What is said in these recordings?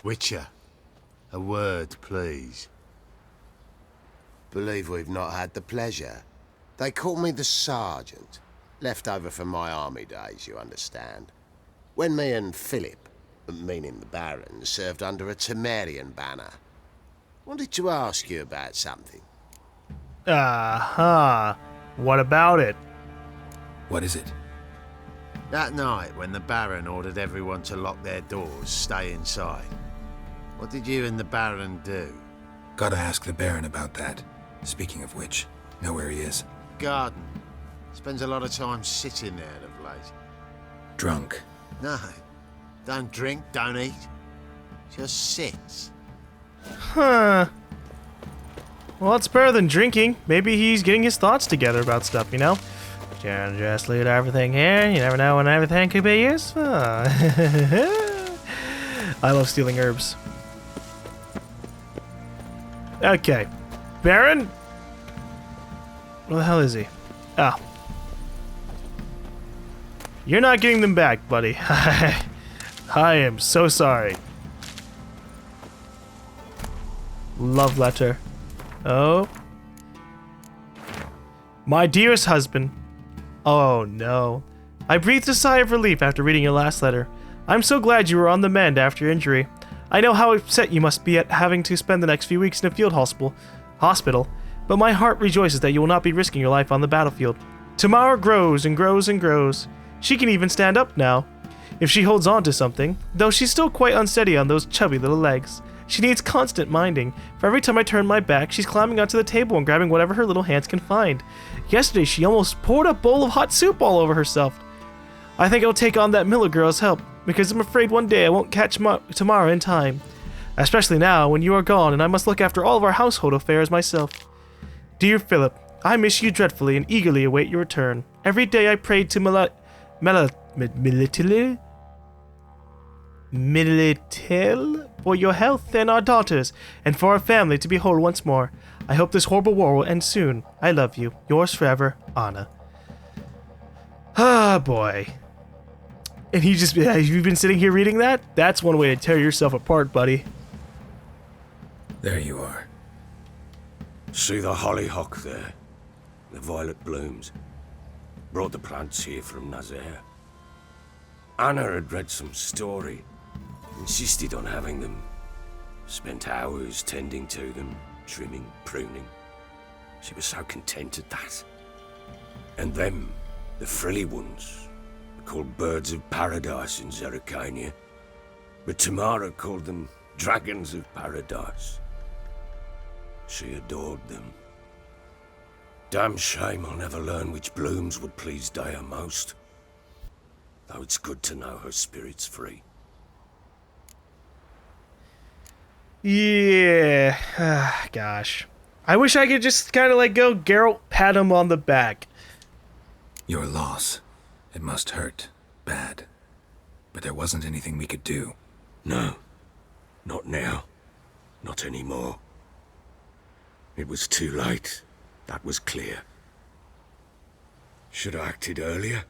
Witcher, a word, please. Believe we've not had the pleasure. They call me the Sergeant. Left over from my army days, you understand. When me and Philip, meaning the Baron, served under a Temerian banner. Wanted to ask you about something. Uh-huh. What about it? What is it? That night when the Baron ordered everyone to lock their doors, stay inside. What did you and the Baron do? Gotta ask the Baron about that. Speaking of which, know where he is? Garden. Spends a lot of time sitting there of late. Drunk. No. Don't drink, don't eat. Just sits. Huh. Well, it's better than drinking. Maybe he's getting his thoughts together about stuff, you know? Just leave everything here. You never know when everything could be useful. I love stealing herbs. Okay. Baron? Where the hell is he? Ah. You're not getting them back, buddy. I am so sorry. Love letter. Oh. My dearest husband. Oh no. I breathed a sigh of relief after reading your last letter. I'm so glad you were on the mend after your injury. I know how upset you must be at having to spend the next few weeks in a field hospital, but my heart rejoices that you will not be risking your life on the battlefield. Tamara grows and grows and grows. She can even stand up now, if she holds on to something, though she's still quite unsteady on those chubby little legs. She needs constant minding, for every time I turn my back, she's climbing onto the table and grabbing whatever her little hands can find. Yesterday, she almost poured a bowl of hot soup all over herself. I think I'll take on that Miller girl's help, because I'm afraid one day I won't catch Tamara in time. Especially now, when you are gone and I must look after all of our household affairs myself. Dear Philip, I miss you dreadfully and eagerly await your return. Every day I pray to Militil for your health and our daughters, and for our family to be whole once more. I hope this horrible war will end soon. I love you. Yours forever, Anna. Ah, boy. And you've been sitting here reading that? That's one way to tear yourself apart, buddy. There you are. See the hollyhock there? The violet blooms. Brought the plants here from Nazaire. Anna had read some story. Insisted on having them. Spent hours tending to them, trimming, pruning. She was so content at that. And them, the frilly ones, called birds of paradise in Zerrikania. But Tamara called them dragons of paradise. She adored them. Damn shame I'll never learn which blooms would please Dea most. Though it's good to know her spirit's free. Yeah. Gosh. I wish I could just kind of like go Geralt, pat him on the back. Your loss. It must hurt. Bad. But there wasn't anything we could do. No. Not now. Not anymore. It was too late. That was clear. Should have acted earlier.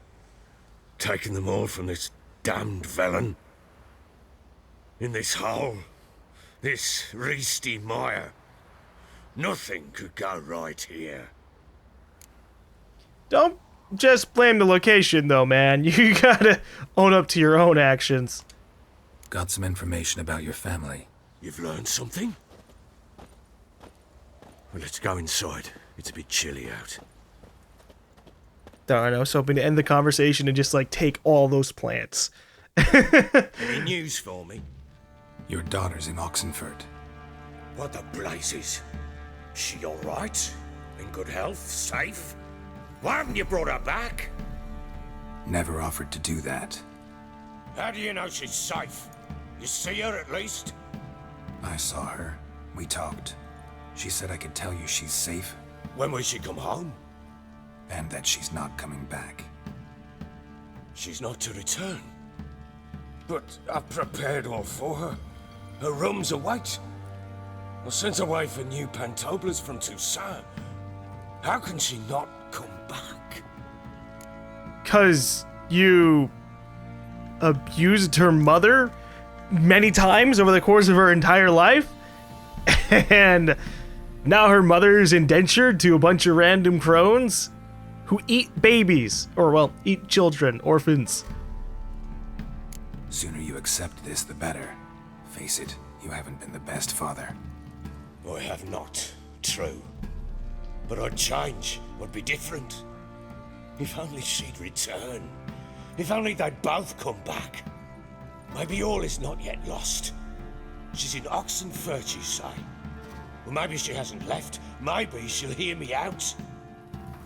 Taken them all from this damned villain. In this hole. This reesty mire. Nothing could go right here. Don't just blame the location, though, man. You gotta own up to your own actions. Got some information about your family. You've learned something? Well, let's go inside. It's a bit chilly out. Darn, I was hoping to end the conversation and just, like, take all those plants. Any news for me? Your daughter's in Oxenfurt. What the blazes? She all right? In good health? Safe? Why haven't you brought her back? Never offered to do that. How do you know she's safe? You see her at least? I saw her. We talked. She said I could tell you she's safe. When will she come home? And that she's not coming back. She's not to return. But I've prepared all for her. Her rooms await. I sent away for new pantoblas from Toussaint. How can she not come back? 'Cause you abused her mother? many times over the course of her entire life. And now her mother's indentured to a bunch of random crones who eat babies, or well, eat children, orphans. Sooner you accept this, the better. Face it, you haven't been the best father. I have not, true. But I'd change, would be different. If only she'd return. If only they'd both come back. Maybe all is not yet lost. She's in Oxenfurt, you say? Well, maybe she hasn't left. Maybe she'll hear me out.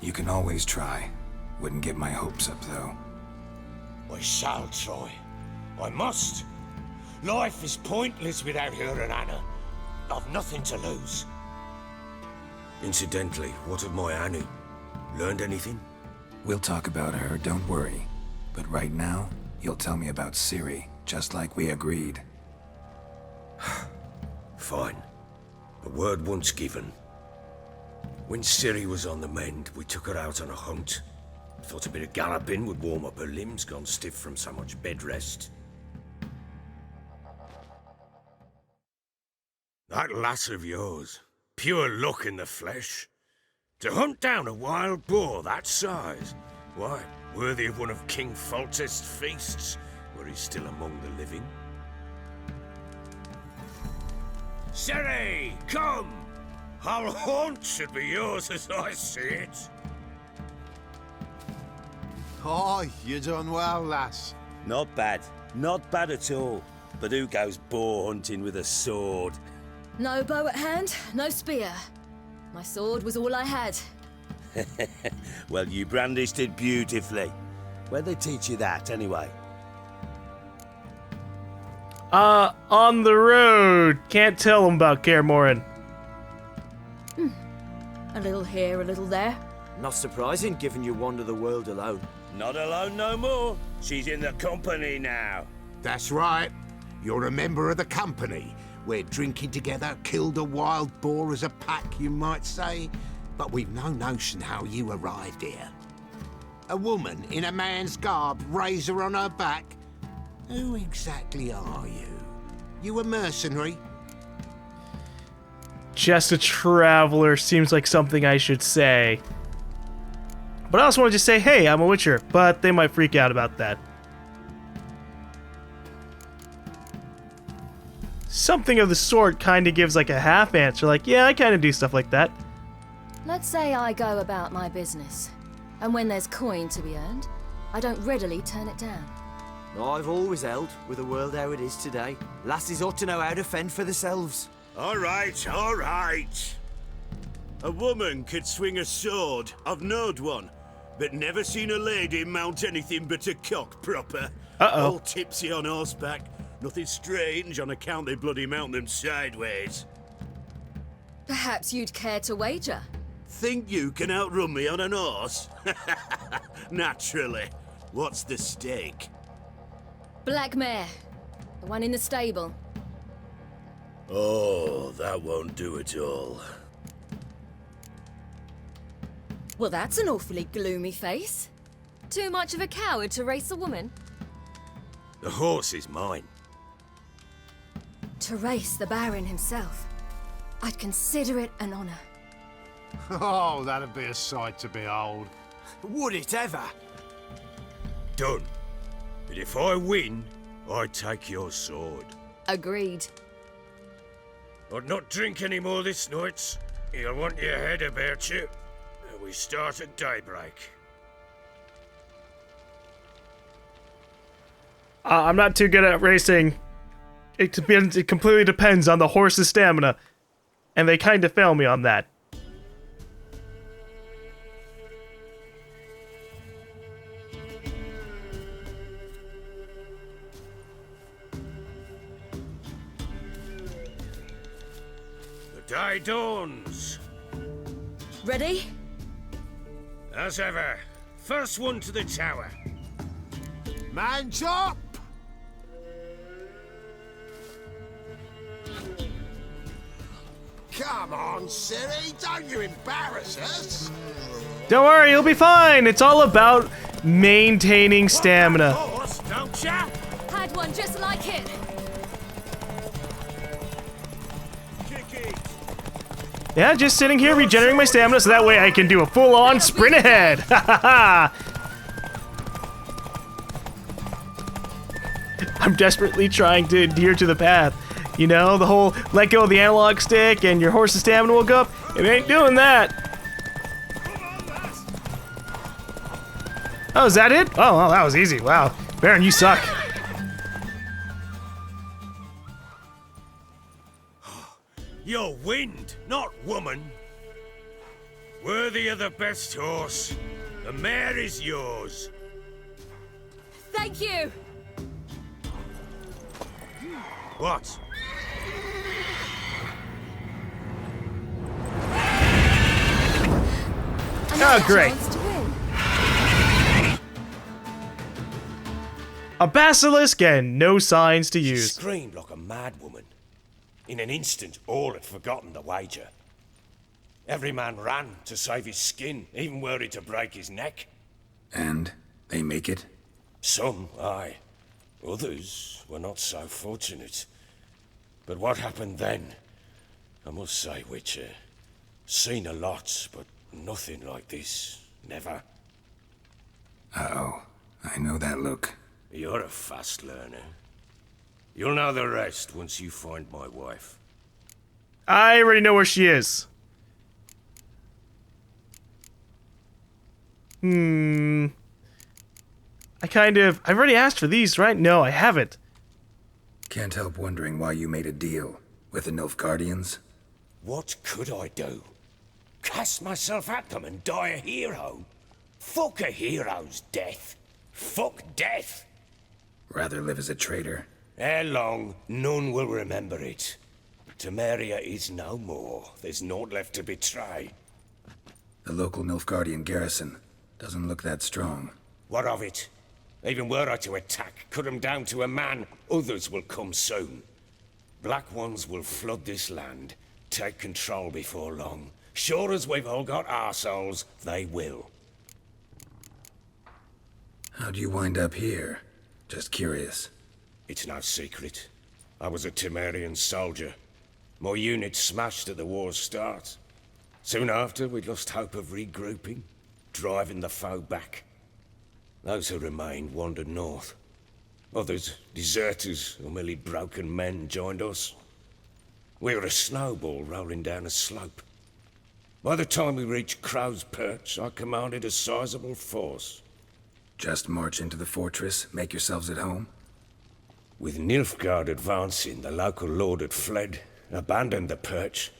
You can always try. Wouldn't get my hopes up, though. I shall try. I must. Life is pointless without her and Anna. I've nothing to lose. Incidentally, what of my Annie? Learned anything? We'll talk about her, don't worry. But right now, you'll tell me about Ciri, just like we agreed. Fine. A word once given. When Ciri was on the mend, we took her out on a hunt. Thought a bit of galloping would warm up her limbs, gone stiff from so much bed rest. That lass of yours, pure luck in the flesh. To hunt down a wild boar that size, why, worthy of one of King Foltest's feasts, were he still among the living. Ciri, come! Our haunt should be yours as I see it. Oh, you done well, lass. Not bad. Not bad at all. But who goes boar hunting with a sword? No bow at hand, no spear. My sword was all I had. Well, you brandished it beautifully. Where'd they teach you that, anyway? On the road. Can't tell them about Kaer Morhen. A little here, a little there. Not surprising, given you wander the world alone. Not alone no more. She's in the company now. That's right. You're a member of the company. We're drinking together, killed a wild boar as a pack, you might say. But we've no notion how you arrived here. A woman in a man's garb, razor on her back. Who exactly are you? You a mercenary? Just a traveler seems like something I should say. But I also want to just say, hey, I'm a witcher, but they might freak out about that. Something of the sort kind of gives like a half answer, like, yeah, I kind of do stuff like that. Let's say I go about my business, and when there's coin to be earned, I don't readily turn it down. I've always held, with the world how it is today, lasses ought to know how to fend for themselves. All right, all right. A woman could swing a sword. I've knowed one, but never seen a lady mount anything but a cock proper. Uh-oh. All tipsy on horseback. Nothing strange on account they bloody mount them sideways. Perhaps you'd care to wager? Think you can outrun me on an horse? Naturally. What's the stake? Black mare. The one in the stable. Oh, that won't do it all. Well, that's an awfully gloomy face. Too much of a coward to race a woman? The horse is mine. To race the Baron himself. I'd consider it an honor. Oh, that'd be a sight to behold. Would it ever? Done. But if I win, I take your sword. Agreed. I'd not drink any more this night. You'll want your head about you. We start at daybreak. I'm not too good at racing. It completely depends on the horse's stamina. And they kind of fail me on that. The day dawns. Ready? As ever, first one to the tower. Man's up! Come on, Ciri, don't you embarrass us! Don't worry, you'll be fine. It's all about maintaining stamina. Horse, don't ya? Had one just like it. Yeah, just sitting here regenerating my stamina so that way I can do a full-on sprint ahead. Ha ha ha! I'm desperately trying to adhere to the path. You know, the whole let go of the analog stick and your horse's stamina will go up. It ain't doing that. Oh, is that it? Oh, well, that was easy. Wow. Baron, you suck. You're wind, not woman. Worthy of the best horse. The mare is yours. Thank you! What? Oh, great. A basilisk and no signs to She use. screamed like a mad woman. In an instant, all had forgotten the wager. Every man ran to save his skin, even were he to break his neck. And they make it? Some, aye. Others were not so fortunate. But what happened then? I must say, Witcher, seen a lot, but nothing like this. Never. Uh-oh. I know that look. You're a fast learner. You'll know the rest once you find my wife. I already know where she is. I've already asked for these, right? No, I haven't. Can't help wondering why you made a deal with the Nilfgaardians. What could I do? Cast myself at them and die a hero? Fuck a hero's death. Fuck death. Rather live as a traitor. Ere long, none will remember it. Temeria is no more. There's naught left to betray. The local Nilfgaardian garrison doesn't look that strong. What of it? Even were I to attack, cut them down to a man, others will come soon. Black ones will flood this land, take control before long. Sure as we've all got arseholes, they will. How'd you wind up here? Just curious. It's no secret. I was a Temerian soldier. My unit smashed at the war's start. Soon after, we'd lost hope of regrouping, driving the foe back. Those who remained wandered north. Others, deserters or merely broken men, joined us. We were a snowball rolling down a slope. By the time we reached Crow's Perch, I commanded a sizable force. Just march into the fortress, make yourselves at home? With Nilfgaard advancing, the local lord had fled, abandoned the Perch.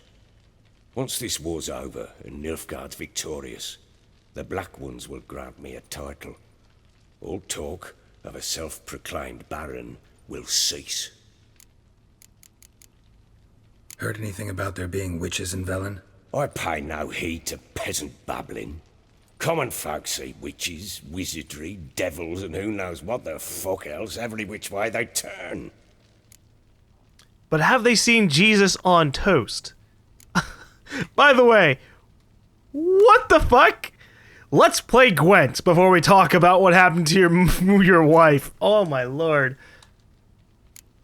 Once this war's over and Nilfgaard's victorious, the Black Ones will grant me a title. All talk of a self-proclaimed baron will cease. Heard anything about there being witches in Velen? I pay no heed to peasant babbling. Common folk see witches, wizardry, devils, and who knows what the fuck else every which way they turn. But have they seen Jesus on toast? By the way, what the fuck? Let's play Gwent before we talk about what happened to your wife. Oh my lord.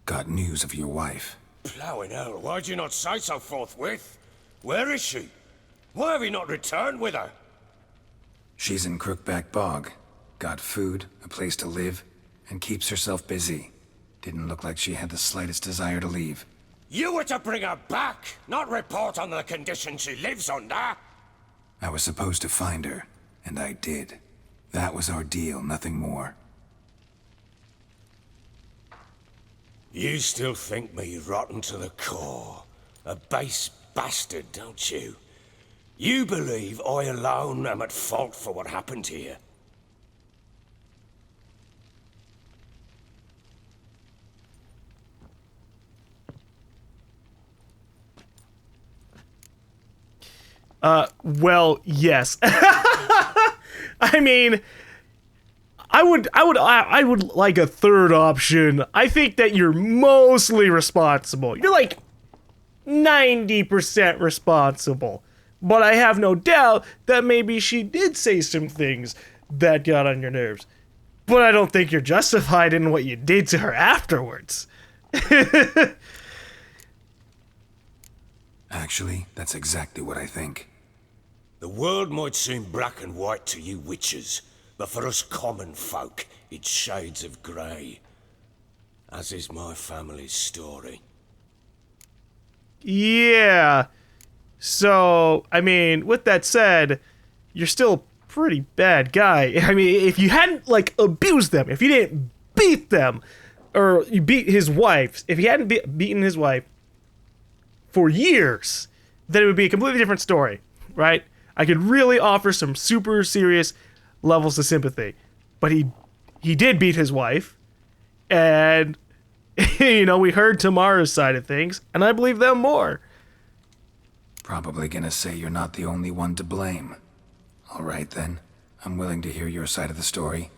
Got news of your wife. Plowing hell, why'd you not say so forthwith? Where is she? Why have you not returned with her? She's in Crookback Bog. Got food, a place to live, and keeps herself busy. Didn't look like she had the slightest desire to leave. You were to bring her back, not report on the condition she lives under. I was supposed to find her, and I did. That was our deal, nothing more. You still think me rotten to the core. A base bastard, don't you? You believe I alone am at fault for what happened here. Well, yes. I mean, I would like a third option. I think that you're mostly responsible. You're like 90% responsible. But I have no doubt that maybe she did say some things that got on your nerves. But I don't think you're justified in what you did to her afterwards. Actually, that's exactly what I think. The world might seem black and white to you witches, but for us common folk, it's shades of grey. As is my family's story. Yeah. So, I mean, with that said, you're still a pretty bad guy. I mean, if you hadn't, like, abused them, if you didn't beat them, or you beat his wife, if he hadn't beaten his wife for years, then it would be a completely different story, right? I could really offer some super serious levels of sympathy. But he did beat his wife, and, you know, we heard Tamara's side of things, and I believe them more. Probably gonna say you're not the only one to blame. All right, then. I'm willing to hear your side of the story.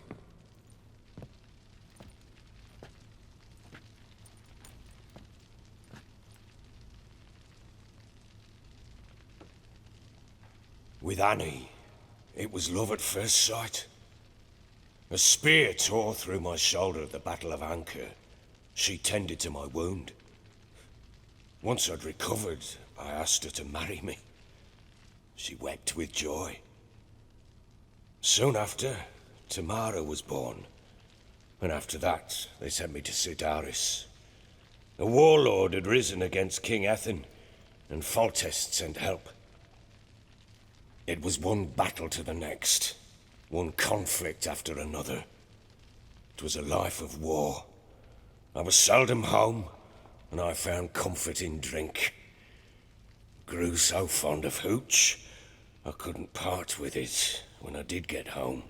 With Annie, it was love at first sight. A spear tore through my shoulder at the Battle of Anchor. She tended to my wound. Once I'd recovered, I asked her to marry me. She wept with joy. Soon after, Tamara was born. And after that, they sent me to Sidaris. A warlord had risen against King Ethan, and Foltest sent help. It was one battle to the next, one conflict after another. It was a life of war. I was seldom home, and I found comfort in drink. Grew so fond of hooch, I couldn't part with it when I did get home.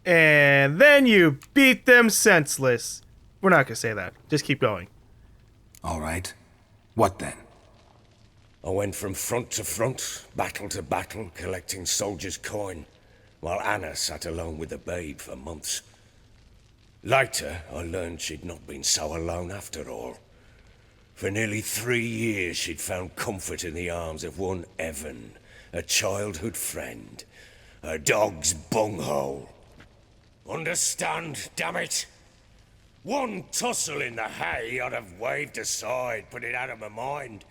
And then you beat them senseless. We're not gonna say that. Just keep going. All right. What then? I went from front to front, battle to battle, collecting soldiers' coin, while Anna sat alone with the babe for months. Later, I learned she'd not been so alone after all. For nearly 3 years, she'd found comfort in the arms of one Evan, a childhood friend, a dog's bunghole. Understand, damn it? One tussle in the hay I'd have waved aside, put it out of my mind.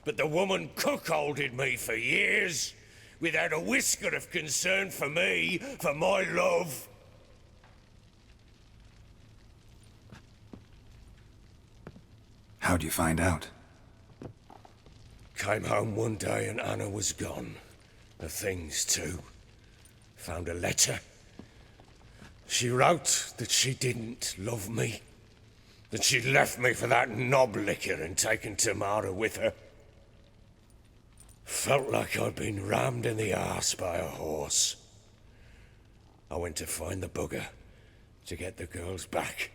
But the woman cuckolded me for years, without a whisker of concern for me, for my love. How'd you find out? Came home one day and Anna was gone. Her things too. Found a letter. She wrote that she didn't love me. That she'd left me for that knob licker and taken Tamara with her. Felt like I'd been rammed in the arse by a horse. I went to find the bugger, to get the girls back,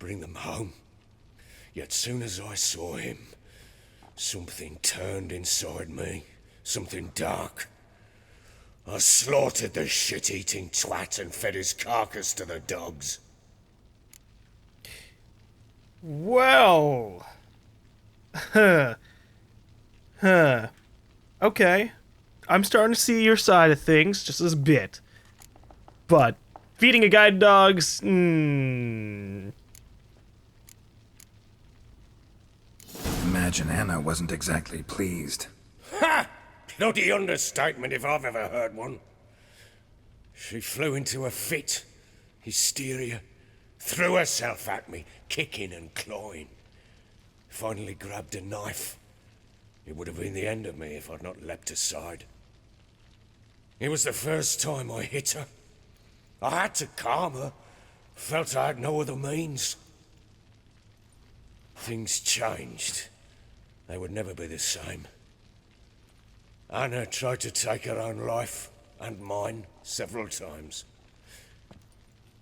bring them home. Yet soon as I saw him, something turned inside me, something dark. I slaughtered the shit-eating twat and fed his carcass to the dogs. Well. Okay. I'm starting to see your side of things, just as a bit. But feeding a guy to dogs, Imagine Anna wasn't exactly pleased. Ha! Bloody understatement if I've ever heard one. She flew into a fit, hysteria, threw herself at me, kicking and clawing. Finally grabbed a knife. It would have been the end of me if I'd not leapt aside. It was the first time I hit her. I had to calm her. Felt I had no other means. Things changed. They would never be the same. Anna tried to take her own life, and mine, several times.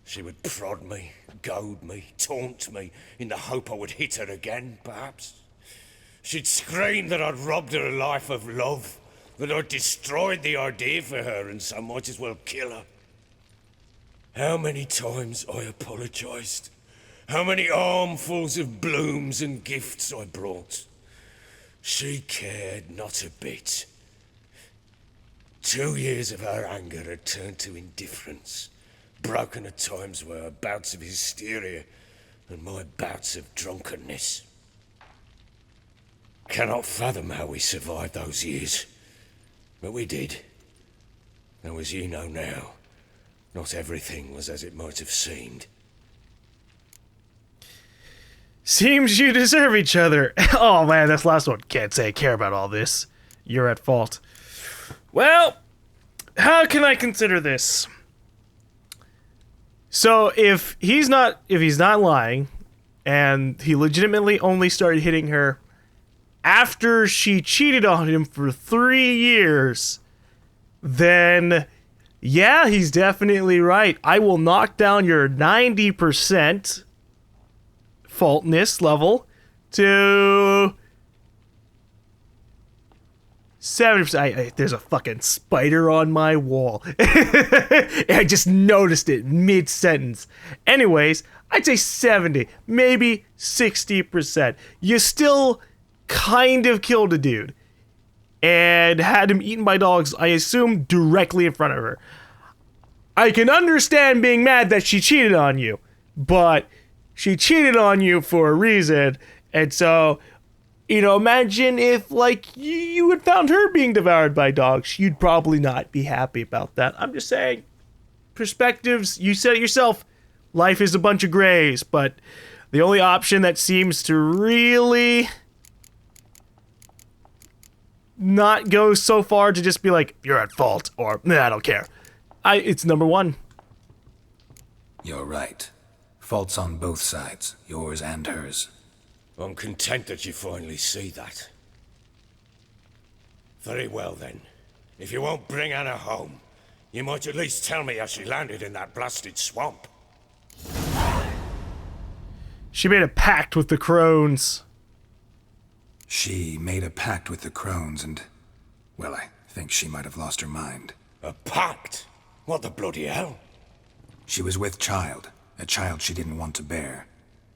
She would prod me, goad me, taunt me, in the hope I would hit her again, perhaps. She'd scream that I'd robbed her life of love, that I'd destroyed the idea for her and so might as well kill her. How many times I apologized. How many armfuls of blooms and gifts I brought. She cared not a bit. 2 years of her anger had turned to indifference, broken at times by her bouts of hysteria and my bouts of drunkenness. Cannot fathom how we survived those years. But we did. Though as you know now, not everything was as it might have seemed. Seems you deserve each other. Oh man, this last one. Can't say I care about all this. You're at fault. Well, how can I consider this? So if he's not lying, and he legitimately only started hitting her after she cheated on him for 3 years, then yeah, he's definitely right. I will knock down your 90% faultness level to 70%. There's a fucking spider on my wall. I just noticed it mid-sentence. Anyways, I'd say 70, maybe 60%. You still kind of killed a dude and had him eaten by dogs, I assume, directly in front of her. I can understand being mad that she cheated on you, but she cheated on you for a reason, and so, you know, imagine if, like, you had found her being devoured by dogs. You'd probably not be happy about that. I'm just saying, perspectives, you said it yourself, life is a bunch of grays, but the only option that seems to really not go so far to just be like, you're at fault, or, nah, I don't care. It's number one. You're right. Faults on both sides, yours and hers. I'm content that you finally see that. Very well then. If you won't bring Anna home, you might at least tell me how she landed in that blasted swamp. She made a pact with the Crones. She made a pact with the Crones and, well, I think she might have lost her mind. A pact? What the bloody hell? She was with child, a child she didn't want to bear.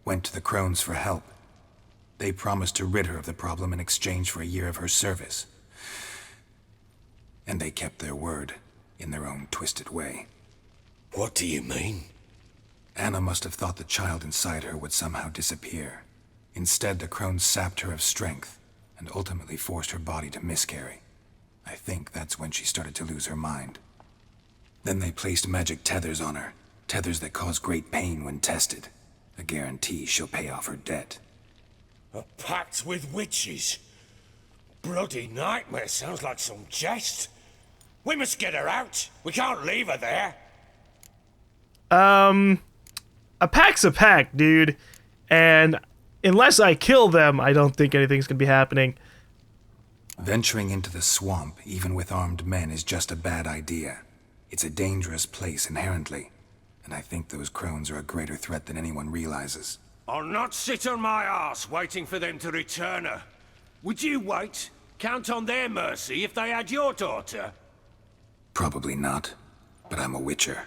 Went to the Crones for help. They promised to rid her of the problem in exchange for a year of her service. And they kept their word, in their own twisted way. What do you mean? Anna must have thought the child inside her would somehow disappear. Instead, the Crones sapped her of strength, and ultimately forced her body to miscarry. I think that's when she started to lose her mind. Then they placed magic tethers on her, tethers that cause great pain when tested. A guarantee she'll pay off her debt. A pact with witches? Bloody nightmare, sounds like some jest. We must get her out. We can't leave her there. A pact's a pact, dude. And unless I kill them, I don't think anything's gonna be happening. Venturing into the swamp, even with armed men, is just a bad idea. It's a dangerous place inherently, and I think those Crones are a greater threat than anyone realizes. I'll not sit on my arse waiting for them to return her. Would you wait? Count on their mercy if they had your daughter? Probably not, but I'm a witcher.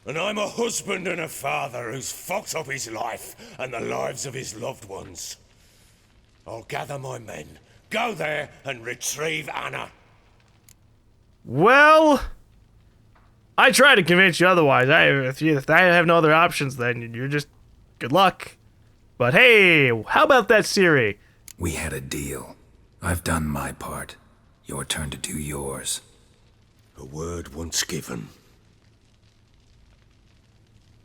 And I'm a husband and a father who's fucked up his life and the lives of his loved ones. I'll gather my men, go there and retrieve Anna. Well, I try to convince you otherwise. If I have no other options, then you're just good luck. But hey, how about that Ciri? We had a deal. I've done my part. Your turn to do yours. A word once given.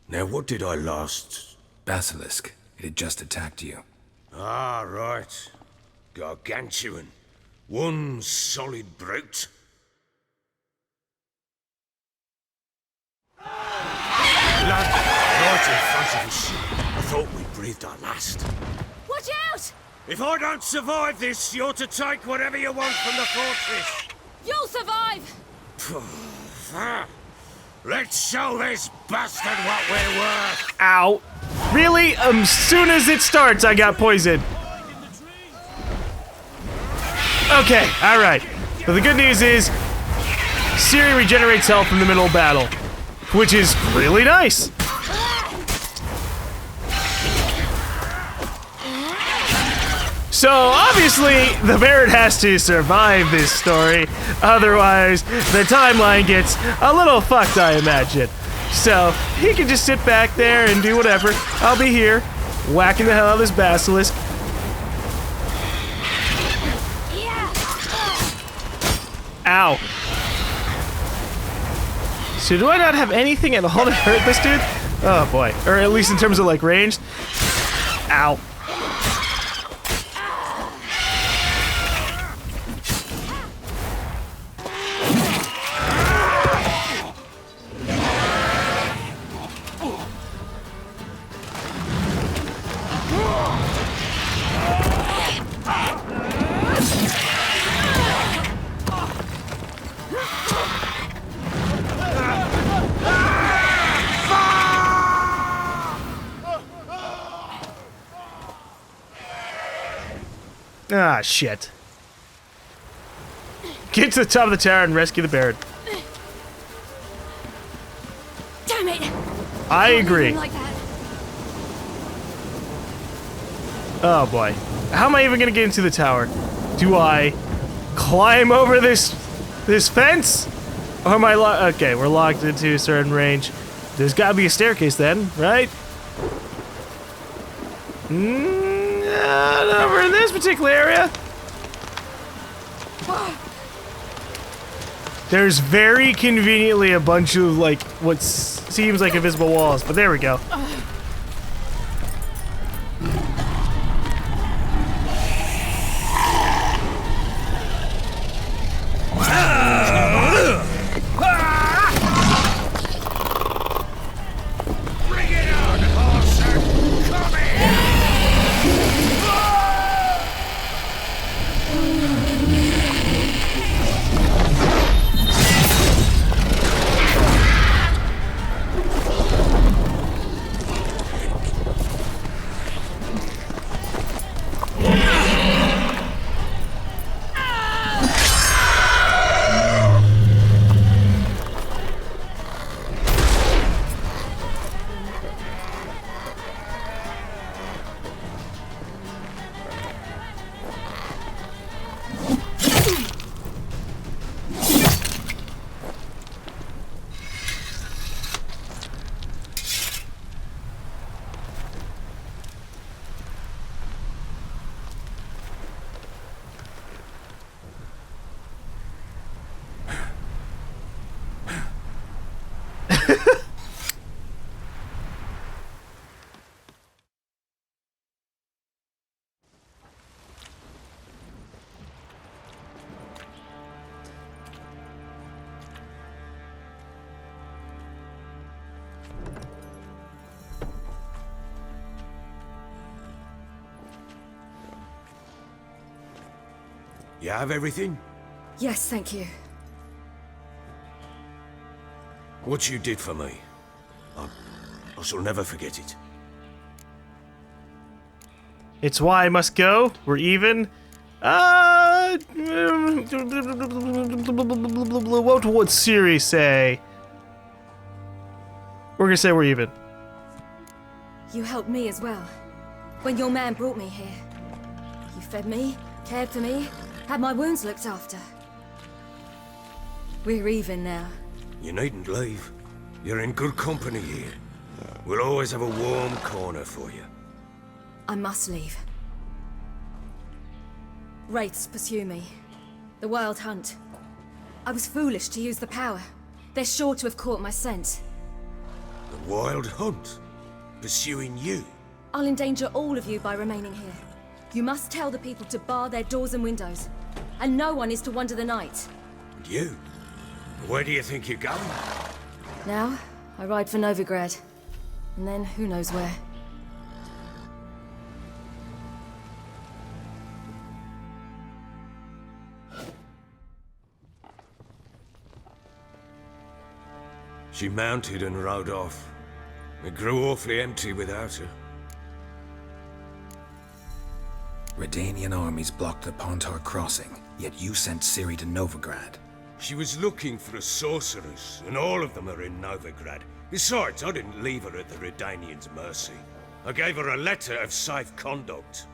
Now what did I last... Basilisk. It had just attacked you. Ah, right. Gargantuan. One solid brute. Land right in front of us. I thought we breathed our last. Watch out! If I don't survive this, you're to take whatever you want from the fortress. You'll survive! Let's show this bastard what we're worth. Ow. Really? Soon as it starts, I got poisoned. Okay, alright. But the good news is, Ciri regenerates health in the middle of battle, which is really nice. So, obviously, the Baron has to survive this story, otherwise the timeline gets a little fucked, I imagine. So, he can just sit back there and do whatever. I'll be here, whacking the hell out of this basilisk. Ow. So do I not have anything at all to hurt this dude? Oh boy. Or at least in terms of like range. Ow. Ah, shit. Get to the top of the tower and rescue the Baron. Damn it! I agree. Like that. Oh boy. How am I even gonna get into the tower? Do I climb over this fence? Or am I okay, we're locked into a certain range. There's gotta be a staircase then, right? Not over in this particular area. There's very conveniently a bunch of like what seems like invisible walls, but there we go. You have everything? Yes, thank you. What you did for me, I shall never forget it. It's why I must go. We're even. What would Ciri say? We're gonna say we're even. You helped me as well. When your man brought me here. You fed me, cared for me, had my wounds looked after. We're even now. You needn't leave. You're in good company here. We'll always have a warm corner for you. I must leave. Wraiths pursue me. The Wild Hunt. I was foolish to use the power. They're sure to have caught my scent. The Wild Hunt? Pursuing you? I'll endanger all of you by remaining here. You must tell the people to bar their doors and windows. And no one is to wander the night. And you? Where do you think you're going? Now, I ride for Novigrad. And then, who knows where. She mounted and rode off. It grew awfully empty without her. Redanian armies blocked the Pontar crossing, yet you sent Ciri to Novigrad. She was looking for a sorceress, and all of them are in Novigrad. Besides, I didn't leave her at the Redanians' mercy. I gave her a letter of safe conduct.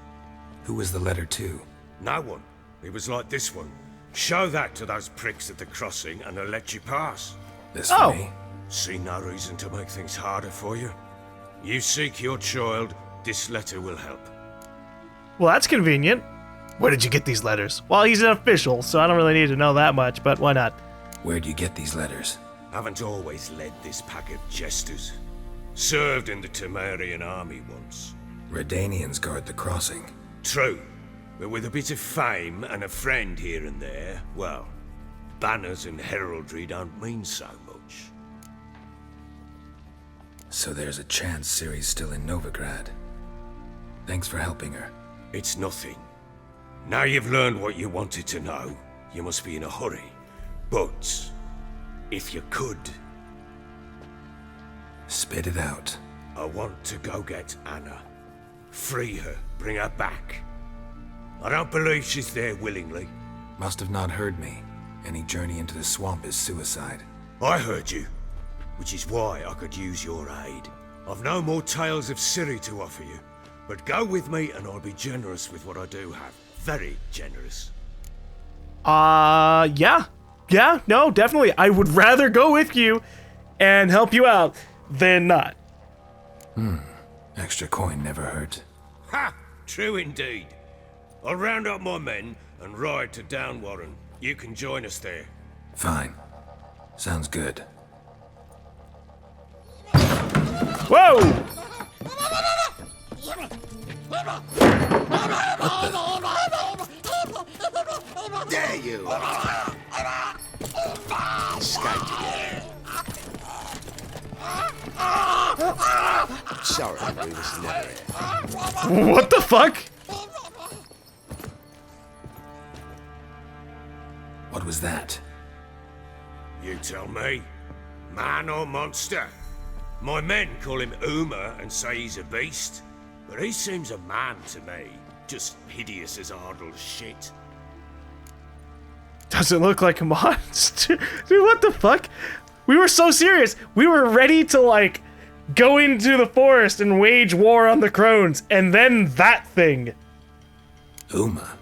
Who was the letter to? No one. It was like this one. Show that to those pricks at the crossing, and they'll let you pass. This for me? See no reason to make things harder for you. You seek your child, this letter will help. Well, that's convenient. Where did you get these letters? Well, he's an official, so I don't really need to know that much, but why not? Where'd you get these letters? Haven't always led this pack of jesters. Served in the Temerian army once. Redanians guard the crossing. True, but with a bit of fame and a friend here and there, well, banners and heraldry don't mean so much. So there's a chance Ciri's still in Novigrad. Thanks for helping her. It's nothing. Now you've learned what you wanted to know, you must be in a hurry. But, if you could... Spit it out. I want to go get Anna. Free her, bring her back. I don't believe she's there willingly. Must have not heard me. Any journey into the swamp is suicide. I heard you, which is why I could use your aid. I've no more tales of Ciri to offer you, but go with me and I'll be generous with what I do have. Very generous. Yeah. Yeah, no, definitely. I would rather go with you and help you out than not. Extra coin never hurt. Ha! True indeed. I'll round up my men and ride to Downwarren. You can join us there. Fine. Sounds good. Whoa! There you are. Escaped again. Sorry, we was never here. What the fuck? What was that? You tell me. Man or monster? My men call him Uma and say he's a beast, but he seems a man to me. Just hideous as Ardle's shit. Does it look like a monster? Dude, what the fuck? We were so serious. We were ready to, like, go into the forest and wage war on the Crones, and then that thing. Uma.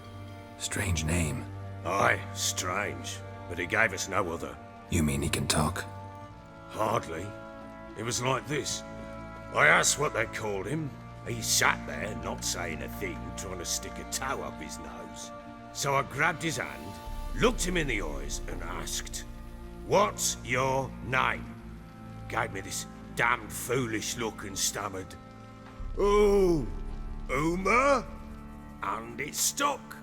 Strange name. Aye, strange, but he gave us no other. You mean he can talk? Hardly. It was like this. I asked what they called him. He sat there, not saying a thing, trying to stick a toe up his nose. So I grabbed his hand, looked him in the eyes, and asked, "What's your name?" Gave me this damned foolish look and stammered, "Oh, Uma?" And it stuck.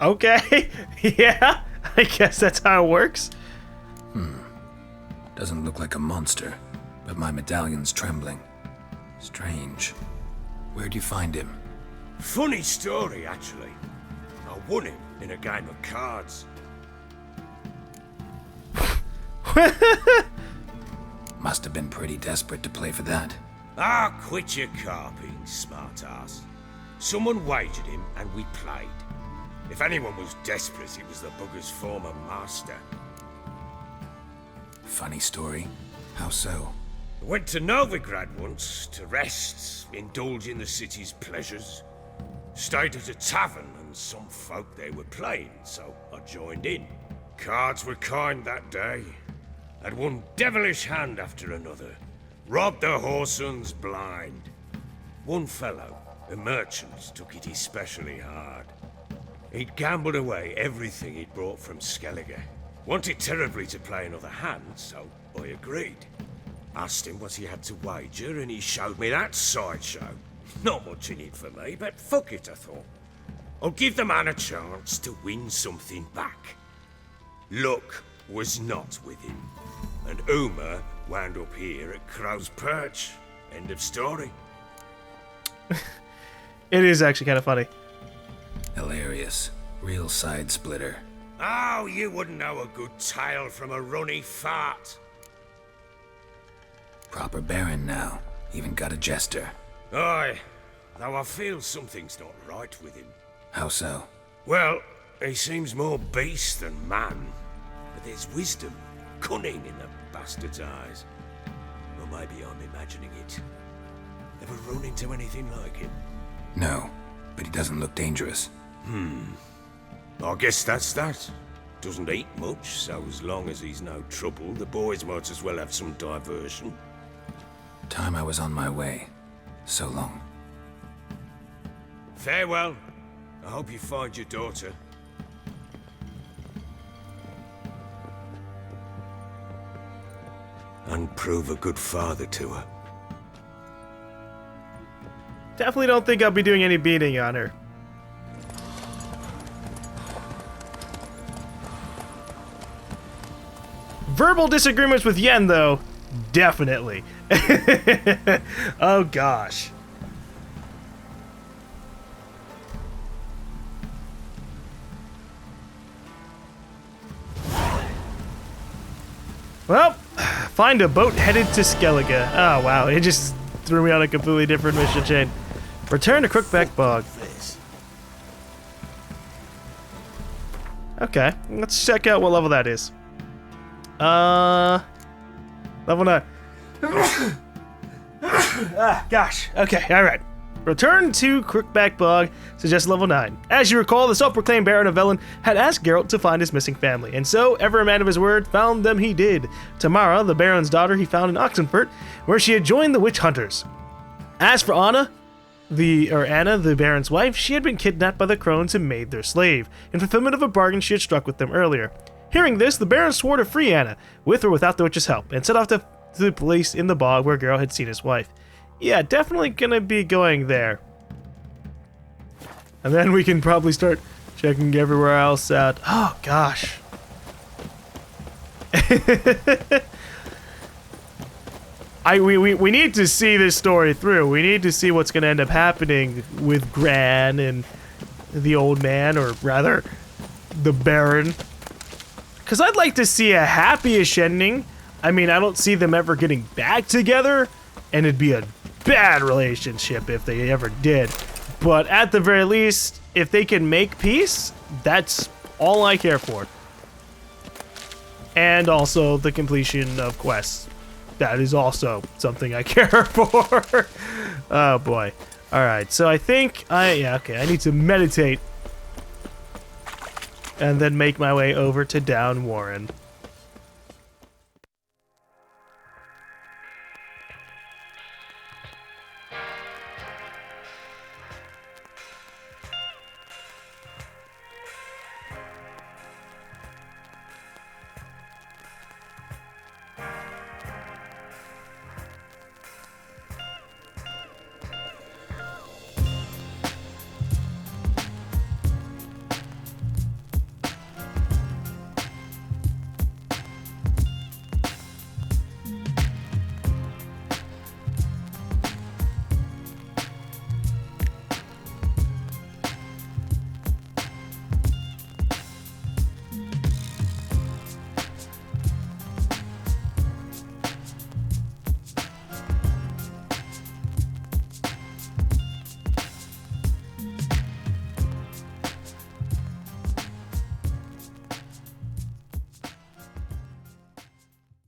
Okay. Yeah, I guess that's how it works. Doesn't look like a monster, but my medallion's trembling. Strange. Where'd you find him? Funny story, actually. I won him in a game of cards. Must have been pretty desperate to play for that. Ah, quit your carping, smartass. Someone wagered him and we played. If anyone was desperate, it was the bugger's former master. Funny story. How so? I went to Novigrad once to rest, indulge in the city's pleasures. Stayed at a tavern and some folk there were playing, so I joined in. Cards were kind that day. Had one devilish hand after another. Robbed the whoresons blind. One fellow, a merchant, took it especially hard. He'd gambled away everything he'd brought from Skellige. Wanted terribly to play another hand, so I agreed. Asked him what he had to wager, and he showed me that sideshow. Not much in it for me, but fuck it, I thought. I'll give the man a chance to win something back. Luck was not with him, and Uma wound up here at Crow's Perch. End of story. It is actually kind of funny. Hilarious. Real side splitter. Oh, you wouldn't know a good tale from a runny fart. Proper baron now. Even got a jester. Aye, though I feel something's not right with him. How so? Well, he seems more beast than man. But there's wisdom, cunning in the bastard's eyes. Or maybe I'm imagining it. Ever run into anything like him? No, but he doesn't look dangerous. I guess that's that. Doesn't eat much, so as long as he's no trouble, the boys might as well have some diversion. Time I was on my way. So long. Farewell. I hope you find your daughter. And prove a good father to her. Definitely don't think I'll be doing any beating on her. Verbal disagreements with Yen, though, definitely. Oh gosh. Well, find a boat headed to Skellige. Oh wow, it just threw me on a completely different mission chain. Return to Crookback Bog. Okay, let's check out what level that is. Level 9. Gosh. Okay, alright. Return to Crookback Bog, suggests level 9. As you recall, the self-proclaimed Baron of Velen had asked Geralt to find his missing family, and so, ever a man of his word, found them he did. Tamara, the Baron's daughter, he found in Oxenfurt, where she had joined the witch hunters. As for Anna, the Baron's wife, she had been kidnapped by the Crones and made their slave, in fulfillment of a bargain she had struck with them earlier. Hearing this, the Baron swore to free Anna, with or without the witch's help, and set off to the place in the bog where Geralt had seen his wife. Yeah, definitely gonna be going there. And then we can probably start checking everywhere else out. Oh, gosh. We need to see this story through. We need to see what's gonna end up happening with Gran and the old man, or rather, the Baron. Because I'd like to see a happy-ish ending. I mean, I don't see them ever getting back together, and it'd be a bad relationship if they ever did. But at the very least, if they can make peace, that's all I care for. And also the completion of quests. That is also something I care for. Oh boy. Alright, so I think I need to meditate and then make my way over to Down Warren.